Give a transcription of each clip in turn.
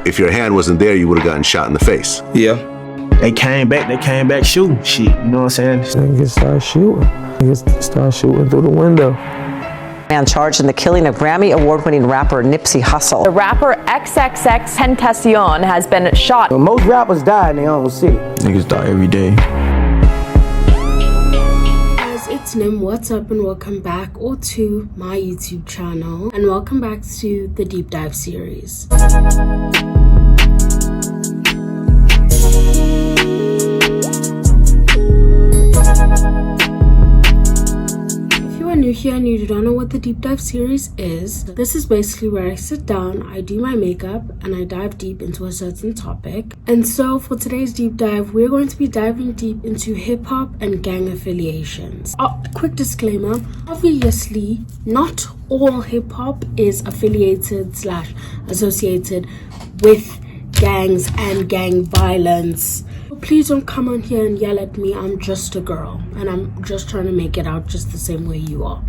if your hand wasn't there, you would have gotten shot in the face. Yeah. They came back shooting shit, you know what I'm saying? Niggas started shooting through the window. Man charged in the killing of Grammy Award-winning rapper Nipsey Hussle. The rapper XXXTentacion has been shot. Most rappers die in their own city. Niggas die every day. It's Nim, what's up, and welcome back to my YouTube channel, and welcome back to the deep dive series. New here and you don't know what the deep dive series is, this is basically where I sit down, I do my makeup, and I dive deep into a certain topic. And so for today's deep dive, we're going to be diving deep into hip-hop and gang affiliations. Quick disclaimer, obviously not all hip-hop is affiliated / associated with gangs and gang violence. Please don't come on here and yell at me. I'm just a girl and I'm just trying to make it out just the same way you are.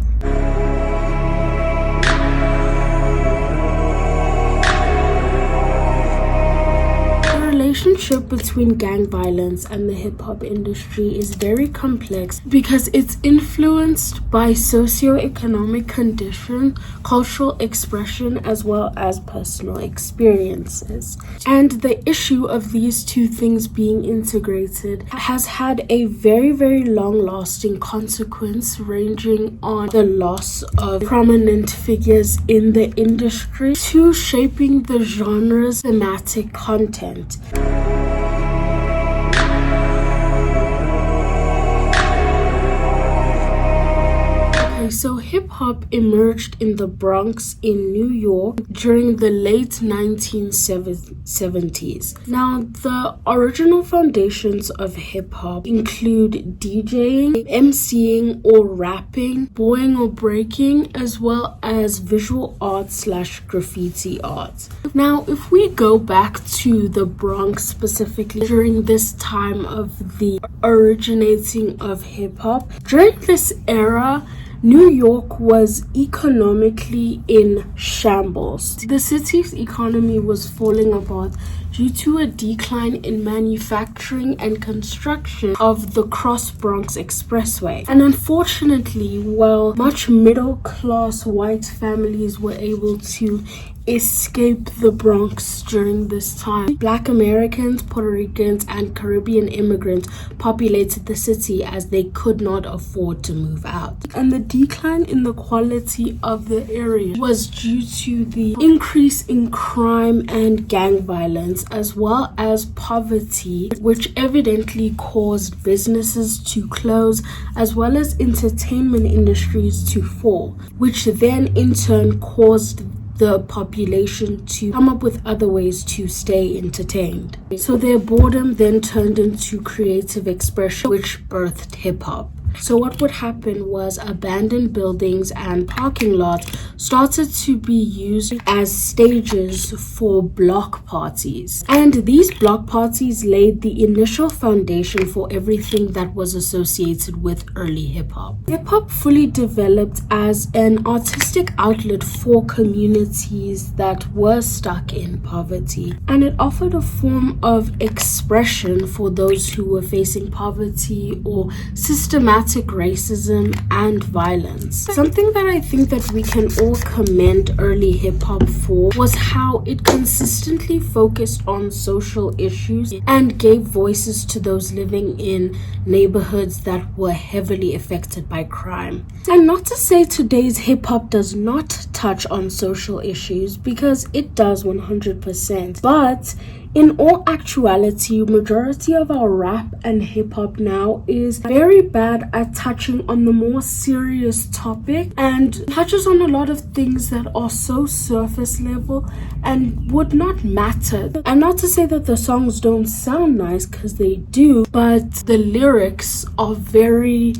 The relationship between gang violence and the hip-hop industry is very complex because it's influenced by socio-economic condition, cultural expression, as well as personal experiences. And the issue of these two things being integrated has had a very, very long-lasting consequence, ranging on the loss of prominent figures in the industry to shaping the genre's thematic content. So hip-hop emerged in the Bronx in New York during the late 1970s. Now, the original foundations of hip-hop include DJing, MCing or rapping, boying or breaking, as well as visual art / graffiti art. Now, if we go back to the Bronx specifically during this time of the originating of hip-hop, during this era, New York was economically in shambles. The city's economy was falling apart due to a decline in manufacturing and construction of the Cross Bronx Expressway. And unfortunately, while much middle-class white families were able to escape the Bronx during this time, Black Americans, Puerto Ricans, and Caribbean immigrants populated the city as they could not afford to move out. And the decline in the quality of the area was due to the increase in crime and gang violence, as well as poverty, which evidently caused businesses to close, as well as entertainment industries to fall, which then in turn caused the population to come up with other ways to stay entertained. So their boredom then turned into creative expression, which birthed hip-hop. So what would happen was abandoned buildings and parking lots started to be used as stages for block parties. And these block parties laid the initial foundation for everything that was associated with early hip-hop. Hip-hop fully developed as an artistic outlet for communities that were stuck in poverty. And it offered a form of expression for those who were facing poverty or systematic racism and violence. Something that I think that we can all commend early hip-hop for was how it consistently focused on social issues and gave voices to those living in neighborhoods that were heavily affected by crime. And not to say today's hip-hop does not touch on social issues, because it does 100%, but in all actuality, majority of our rap and hip-hop now is very bad at touching on the more serious topic and touches on a lot of things that are so surface level and would not matter. And not to say that the songs don't sound nice, because they do, but the lyrics are very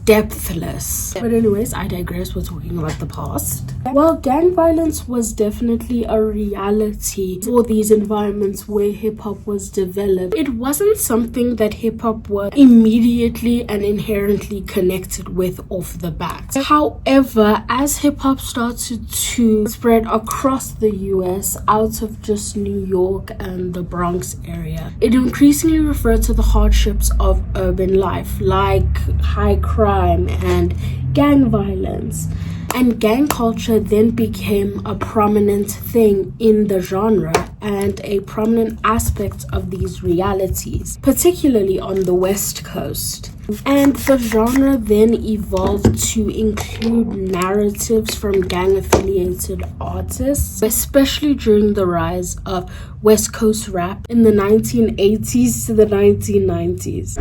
depthless. But anyways, I digress. We're talking about the past. While gang violence was definitely a reality for these environments where hip-hop was developed, it wasn't something that hip-hop was immediately and inherently connected with off the bat. However, as hip-hop started to spread across the US out of just New York and the Bronx area, it increasingly referred to the hardships of urban life, like high crime and gang violence. And gang culture then became a prominent thing in the genre and a prominent aspect of these realities, particularly on the West Coast. And the genre then evolved to include narratives from gang-affiliated artists, especially during the rise of West Coast rap in the 1980s to the 1990s.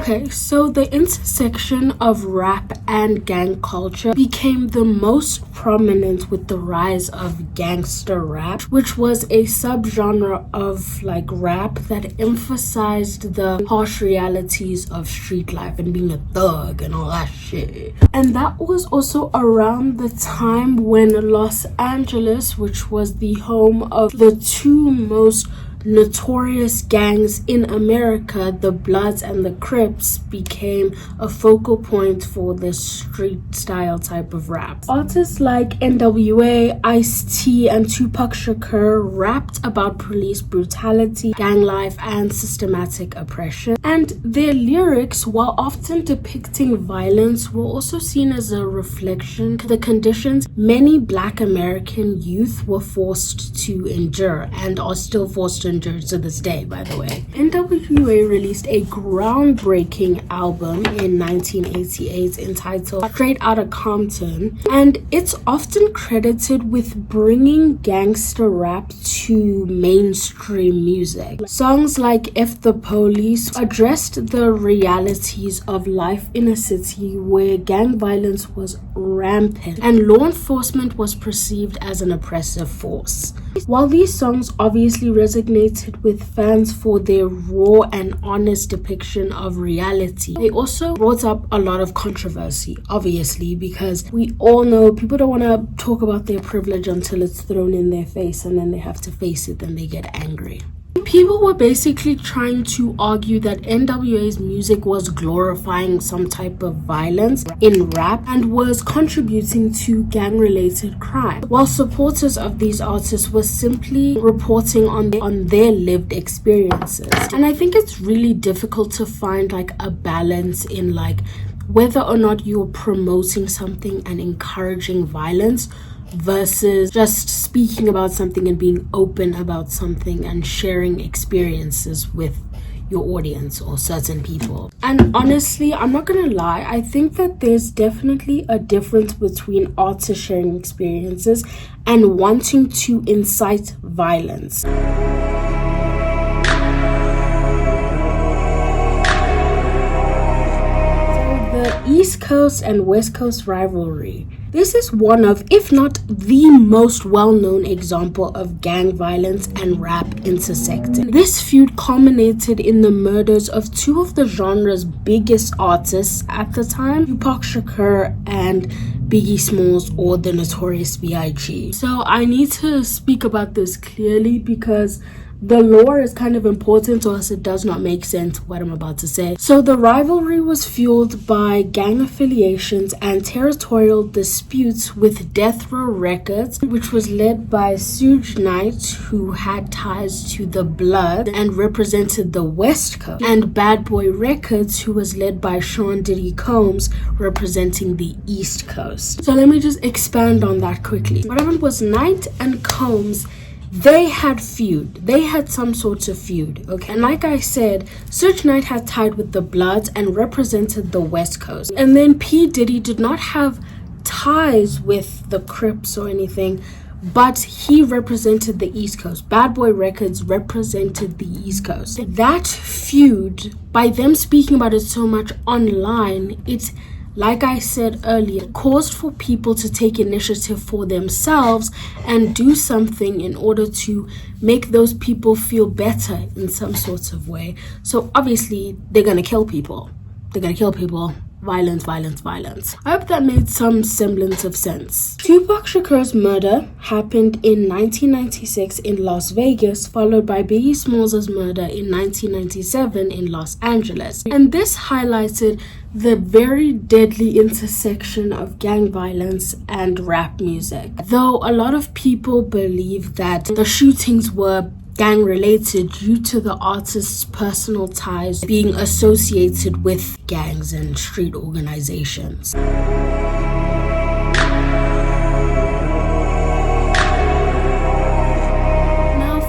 Okay, so the intersection of rap and gang culture became the most prominent with the rise of gangsta rap, which was a subgenre of like rap that emphasized the harsh realities of street life and being a thug and all that shit. And that was also around the time when Los Angeles, which was the home of the two most notorious gangs in America, the Bloods and the Crips, became a focal point for this street style type of rap. Artists like NWA, Ice-T, and Tupac Shakur rapped about police brutality, gang life, and systematic oppression. And their lyrics, while often depicting violence, were also seen as a reflection of the conditions many Black American youth were forced to endure and are still forced to endure to this day, by the way. NWA released a groundbreaking album in 1988 entitled Straight Outta Compton, and it's often credited with bringing gangster rap to mainstream music. Songs like F the Police addressed the realities of life in a city where gang violence was rampant and law enforcement was perceived as an oppressive force. While these songs obviously resonated with fans for their raw and honest depiction of reality, they also brought up a lot of controversy, obviously, because we all know people don't want to talk about their privilege until it's thrown in their face, and then they have to face it and they get angry. People were basically trying to argue that NWA's music was glorifying some type of violence in rap and was contributing to gang-related crime, while supporters of these artists were simply reporting on their lived experiences. And I think it's really difficult to find like a balance in like whether or not you're promoting something and encouraging violence versus just speaking about something and being open about something and sharing experiences with your audience or certain people. And honestly, I'm not gonna lie, I think that there's definitely a difference between artists sharing experiences and wanting to incite violence. The East Coast and West Coast rivalry. This is one of, if not the most well-known example of gang violence and rap intersecting. This feud culminated in the murders of two of the genre's biggest artists at the time, Tupac Shakur and Biggie Smalls, or the Notorious B.I.G. So I need to speak about this clearly because the lore is kind of important, or else it does not make sense what I'm about to say. So the rivalry was fueled by gang affiliations and territorial disputes with Death Row Records, which was led by Suge Knight, who had ties to the Blood and represented the West Coast, and Bad Boy Records, who was led by Sean Diddy Combs, representing the East Coast. So let me just expand on that quickly. What happened was Knight and Combs, they had some sorts of feud, okay? And like I said, Suge Knight had tied with the Bloods and represented the West Coast. And then P. Diddy did not have ties with the Crips or anything, but he represented the East Coast. Bad Boy Records represented the East Coast. That feud, by them speaking about it so much online, it like I said earlier, caused for people to take initiative for themselves and do something in order to make those people feel better in some sort of way. So obviously they're gonna kill people. They're gonna kill people. Violence, violence, violence. I hope that made some semblance of sense. Tupac Shakur's murder happened in 1996 in Las Vegas, followed by Biggie Smalls' murder in 1997 in Los Angeles. And this highlighted the very deadly intersection of gang violence and rap music. Though a lot of people believe that the shootings were gang related due to the artist's personal ties being associated with gangs and street organizations.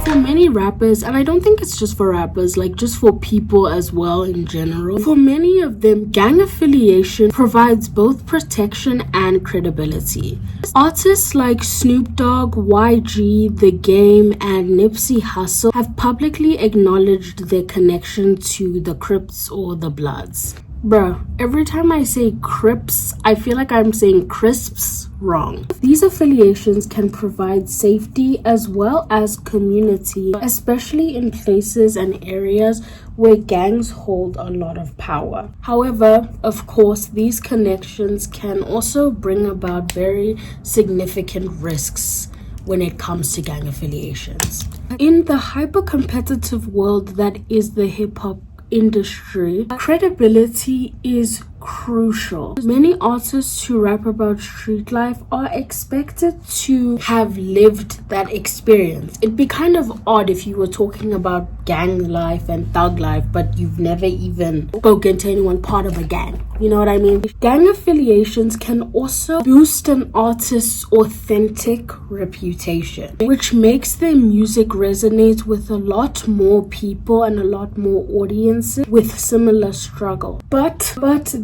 For many rappers, and I don't think it's just for rappers, like just for people as well in general, for many of them, gang affiliation provides both protection and credibility. Artists like Snoop Dogg, YG, The Game, and Nipsey Hussle have publicly acknowledged their connection to the Crips or the Bloods. Bruh, every time I say Crips, I feel like I'm saying crisps wrong. These affiliations can provide safety as well as community, especially in places and areas where gangs hold a lot of power. However, of course, these connections can also bring about very significant risks when it comes to gang affiliations. In the hyper-competitive world that is the hip-hop industry, credibility is crucial. Many artists who rap about street life are expected to have lived that experience. It'd be kind of odd if you were talking about gang life and thug life, but you've never even spoken to anyone part of a gang. You know what I mean? Gang affiliations can also boost an artist's authentic reputation, which makes their music resonate with a lot more people and a lot more audiences with similar struggle. But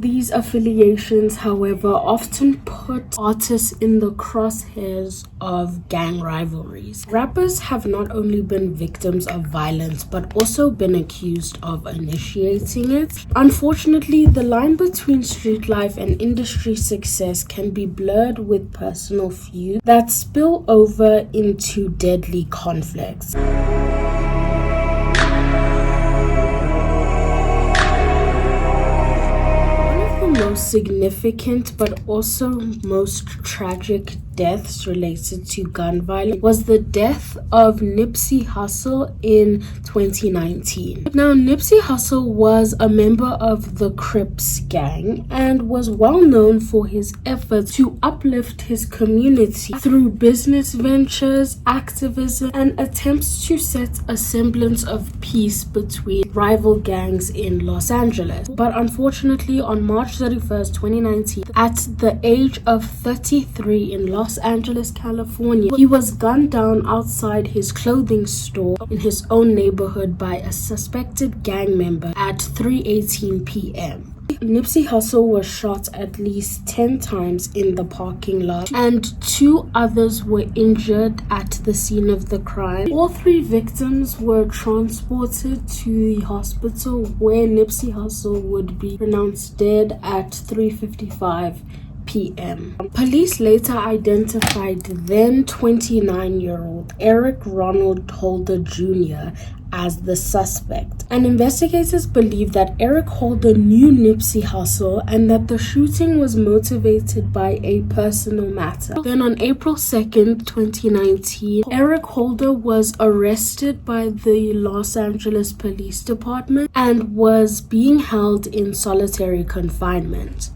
these affiliations, however, often put artists in the crosshairs of gang rivalries. Rappers have not only been victims of violence, but also been accused of initiating it. Unfortunately, the line between street life and industry success can be blurred with personal feuds that spill over into deadly conflicts. Most significant but also most tragic deaths related to gun violence was the death of Nipsey Hussle in 2019. Now, Nipsey Hussle was a member of the Crips gang and was well known for his efforts to uplift his community through business ventures, activism, and attempts to set a semblance of peace between rival gangs in Los Angeles. But unfortunately, on March 31st, 2019, at the age of 33 in Los Angeles, California, he was gunned down outside his clothing store in his own neighborhood by a suspected gang member at 3:18 p.m. Nipsey Hussle was shot at least 10 times in the parking lot, and 2 others were injured at the scene of the crime. All 3 victims were transported to the hospital where Nipsey Hussle would be pronounced dead at 3:55 p.m. Police later identified then 29-year-old Eric Ronald Holder Jr. as the suspect, and investigators believe that Eric Holder knew Nipsey Hussle and that the shooting was motivated by a personal matter. Then on April 2nd, 2019, Eric Holder was arrested by the Los Angeles Police Department and was being held in solitary confinement.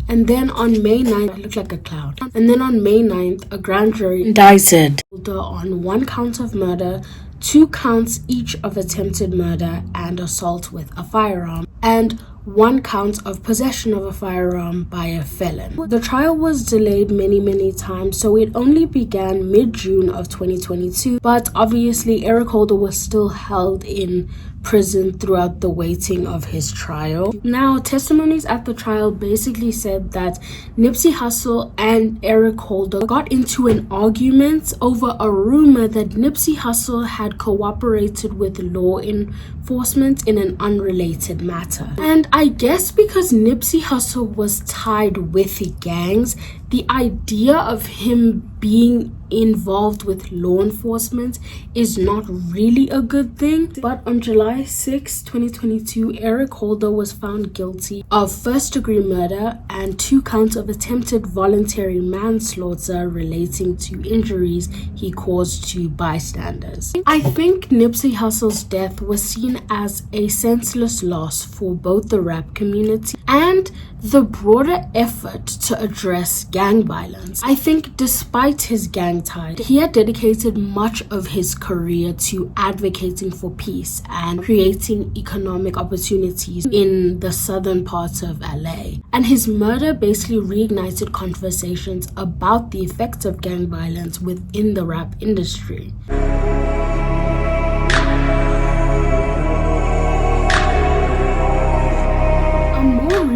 And then on May 9th, I look like a clown. And then on May 9th, a grand jury indicted Holder on 1 count of murder, 2 counts each of attempted murder and assault with a firearm, and 1 count of possession of a firearm by a felon. The trial was delayed many times, so it only began mid-June of 2022, but obviously Eric Holder was still held in prison throughout the waiting of his trial. Now, testimonies at the trial basically said that Nipsey Hussle and Eric Holder got into an argument over a rumor that Nipsey Hussle had cooperated with law enforcement in an unrelated matter. And I guess because Nipsey Hussle was tied with gangs, the idea of him being involved with law enforcement is not really a good thing. But on July 6, 2022, Eric Holder was found guilty of first-degree murder and 2 counts of attempted voluntary manslaughter relating to injuries he caused to bystanders. I think Nipsey Hussle's death was seen as a senseless loss for both the rap community and the broader effort to address gang violence. I think despite his gang ties, he had dedicated much of his career to advocating for peace and creating economic opportunities in the southern parts of LA. And his murder basically reignited conversations about the effects of gang violence within the rap industry.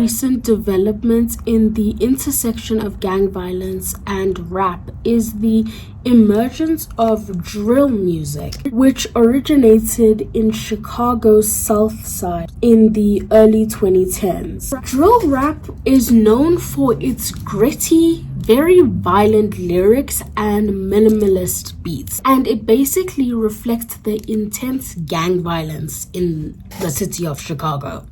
Recent developments in the intersection of gang violence and rap is the emergence of drill music, which originated in Chicago's South Side in the early 2010s. Drill rap is known for its gritty, very violent lyrics and minimalist beats, and it basically reflects the intense gang violence in the city of Chicago.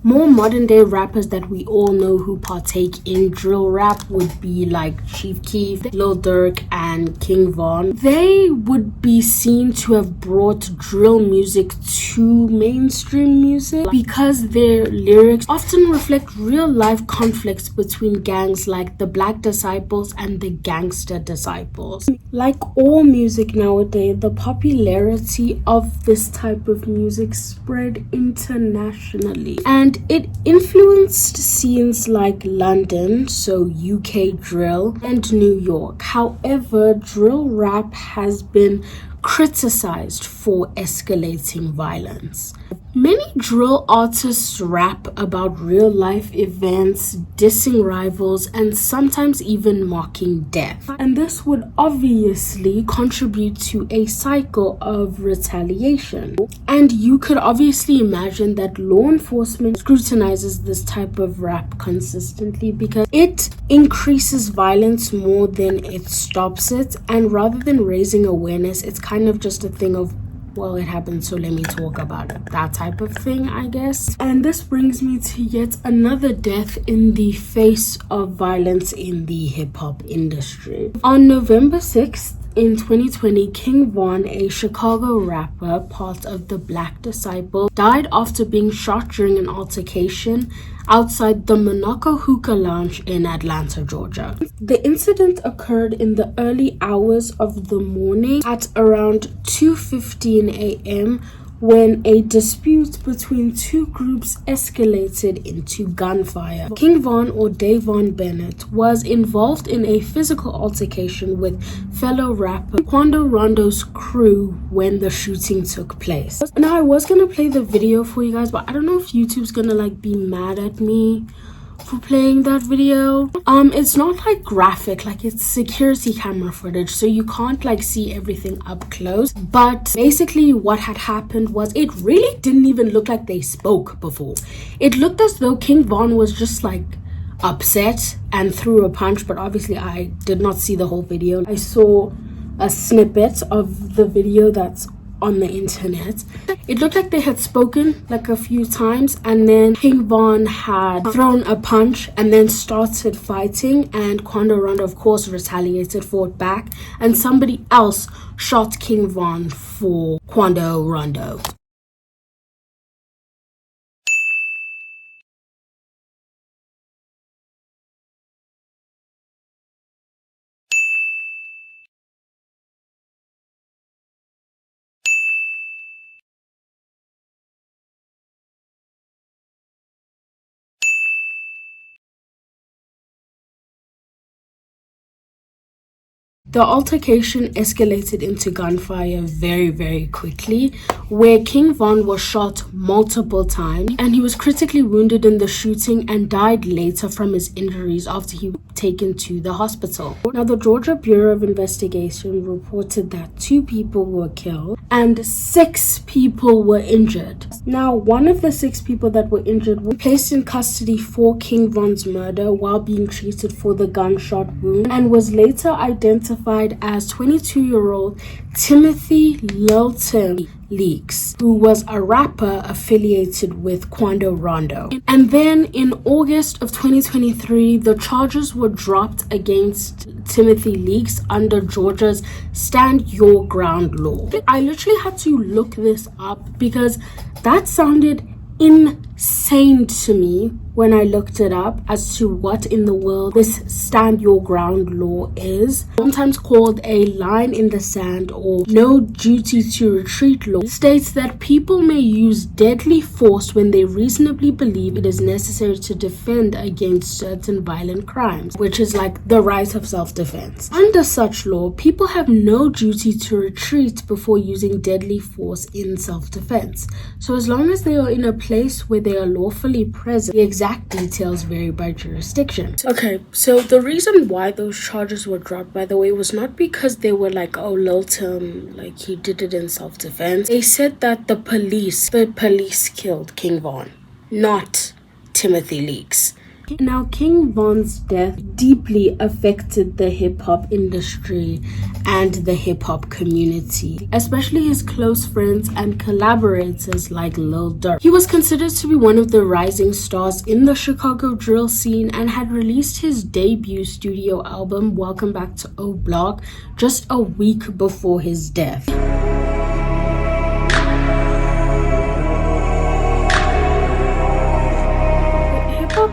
More modern day rappers that we all know who partake in drill rap would be like Chief Keef, Lil Durk, and King Von. They would be seen to have brought drill music to mainstream music because their lyrics often reflect real life conflicts between gangs like the Black Disciples and the Gangsta Disciples. Like all music nowadays, the popularity of this type of music spread internationally, and it influenced scenes like London, so UK drill, and New York. However, drill rap has been criticized for escalating violence. Many drill artists rap about real life events, dissing rivals, and sometimes even mocking death. And this would obviously contribute to a cycle of retaliation. And you could obviously imagine that law enforcement scrutinizes this type of rap consistently because it increases violence more than it stops it. And rather than raising awareness, it's kind of just a thing of, well, it happened, so let me talk about it. That type of thing, I guess. And this brings me to yet another death in the face of violence in the hip-hop industry. On November 6th, in 2020, King Von, a Chicago rapper, part of the Black Disciple, died after being shot during an altercation outside the Monaco Hookah Lounge in Atlanta, Georgia. The incident occurred in the early hours of the morning at around 2:15 a.m. when a dispute between two groups escalated into gunfire. King Von, or Davon Bennett, was involved in a physical altercation with fellow rapper Quando Rondo's crew when the shooting took place. Now, I was gonna play the video for you guys, but I don't know if YouTube's gonna be mad at me for playing that video. It's not graphic, it's security camera footage, so you can't see everything up close. But basically what had happened was it really didn't even look like they spoke before. It looked as though King Von was just upset and threw a punch, but obviously I did not see the whole video. I saw a snippet of the video that's on the internet. It looked like they had spoken a few times, and then King Von had thrown a punch and then started fighting, and Quando Rondo of course retaliated, fought back, and somebody else shot King Von for Quando Rondo. The altercation escalated into gunfire very, very quickly, where King Von was shot multiple times and he was critically wounded in the shooting and died later from his injuries after he was taken to the hospital. Now, the Georgia Bureau of Investigation reported that 2 people were killed and 6 people were injured. Now, one of the 6 people that were injured was placed in custody for King Von's murder while being treated for the gunshot wound and was later identified as 22-year-old Timothy Lilton Leaks, who was a rapper affiliated with Quando Rondo. And then in August of 2023, the charges were dropped against Timothy Leaks under Georgia's Stand Your Ground law. I literally had to look this up because that sounded insane to me when I looked it up as to what in the world this Stand Your Ground law is. Sometimes called a line in the sand or no duty to retreat law, states that people may use deadly force when they reasonably believe it is necessary to defend against certain violent crimes, which is like the right of self-defense. Under such law, people have no duty to retreat before using deadly force in self-defense. So as long as they are in a place where they are lawfully present, the exact details vary by jurisdiction. Okay, so the reason why those charges were dropped, by the way, was not because they were like, oh, Lilton, like he did it in self-defense. They said that the police killed King Von, not Timothy Leaks. Now, King Von's death deeply affected the hip-hop industry and the hip-hop community, especially his close friends and collaborators like Lil Durk. He was considered to be one of the rising stars in the Chicago drill scene and had released his debut studio album, Welcome Back to O Block, just a week before his death.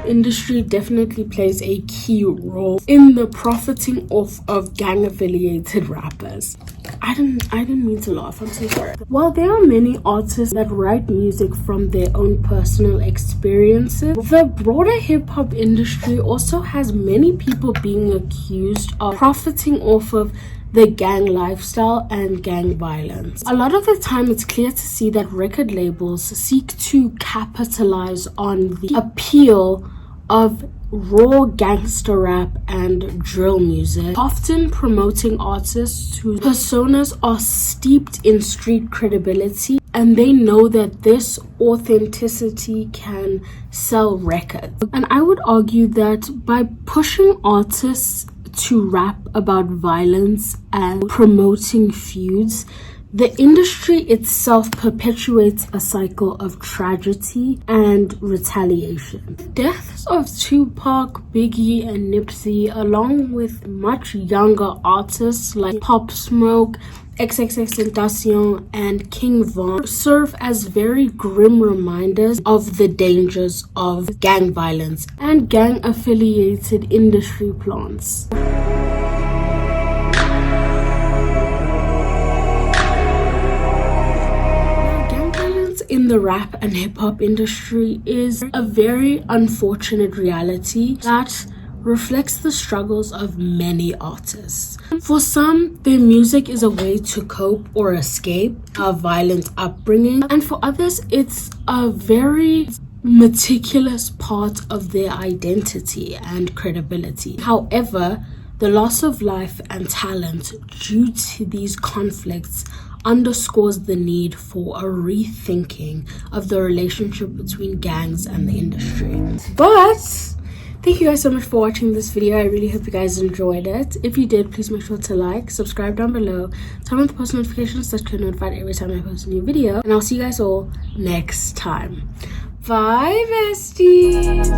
Industry definitely plays a key role in the profiting off of gang affiliated rappers. I didn't mean to laugh, I'm so sorry. While there are many artists that write music from their own personal experiences, the broader hip-hop industry also has many people being accused of profiting off of the gang lifestyle and gang violence. A lot of the time, it's clear to see that record labels seek to capitalize on the appeal of raw gangster rap and drill music, often promoting artists whose personas are steeped in street credibility, and they know that this authenticity can sell records. And I would argue that by pushing artists to rap about violence and promoting feuds, the industry itself perpetuates a cycle of tragedy and retaliation. The deaths of Tupac, Biggie, and Nipsey, along with much younger artists like Pop Smoke, XXXTentacion, and King Von, serve as very grim reminders of the dangers of gang violence and gang-affiliated industry plants. In the rap and hip-hop industry is a very unfortunate reality that reflects the struggles of many artists. For some, their music is a way to cope or escape a violent upbringing, and for others, it's a very meticulous part of their identity and credibility. However, the loss of life and talent due to these conflicts underscores the need for a rethinking of the relationship between gangs and the industry. But thank you guys so much for watching this video. I really hope you guys enjoyed it. If you did, please make sure to like, subscribe down below, turn on the post notifications so that you're notified every time I post a new video, and I'll see you guys all next time. Bye, besties.